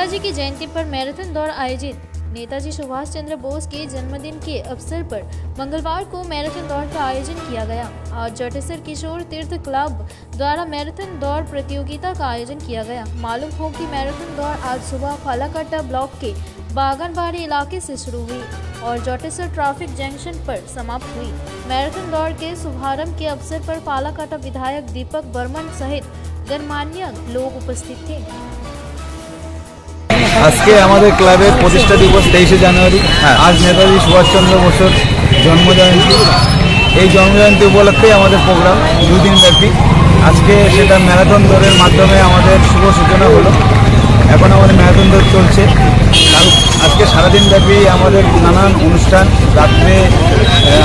नेताजी की जयंती पर मैराथन दौड़ आयोजित। नेताजी सुभाष चंद्र बोस के जन्मदिन के अवसर पर मंगलवार को मैराथन दौड़ का आयोजन किया गया। आज जटेसर किशोर तीर्थ क्लब द्वारा मैराथन दौड़ प्रतियोगिता का आयोजन किया गया। मालूम हो कि मैराथन दौड़ आज सुबह फालाकाटा ब्लॉक के बागनबाड़ी इलाके से शुरू हुई और जटेसर ट्रैफिक जंक्शन पर समाप्त हुई। मैराथन दौड़ के शुभारंभ के अवसर पर फालाकाटा विधायक दीपक बर्मन सहित गणमान्य लोग उपस्थित थे। आज के हमारे क्लाबे प्रतिष्ठा दिवस 23 জানুয়ারি। आज नेताजी सुभाष चंद्र बोसर जन्म जयंती। এই জন্মজয়ন্তী উপলক্ষে আমাদের প্রোগ্রাম 2 দিন ব্যাপী। আজকে সেটা ম্যারাথন দৌড়ের মাধ্যমে আমাদের শুভ সূচনা হলো। এখন আমাদের ম্যারাথন দৌড় চলছে। আজকে সারাদিন ব্যাপী আমাদের নানান অনুষ্ঠান, রাত্রে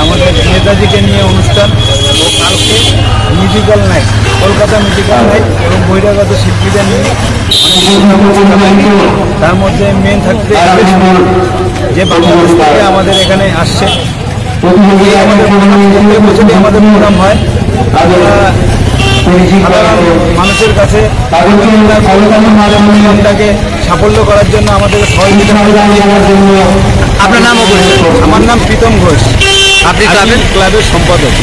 আমাদের নেতাজিকে নিয়ে অনুষ্ঠান ও কালকে musical night, Kolkata musical night এবং বহিরাগত শিল্পীদের নিয়ে তার মধ্যে মেন থাকতে যে বাংলাদেশ থেকে আমাদের এখানে আসছে। আমাদের প্রোগ্রাম হয় সাধারণ মানুষের কাছে প্রোগ্রামটাকে সাফল্য করার জন্য আমাদের সহযোগিতা। আপনার নাম? আমার নাম প্রীতম ঘোষ, আপনি ক্লাবের সম্পাদক।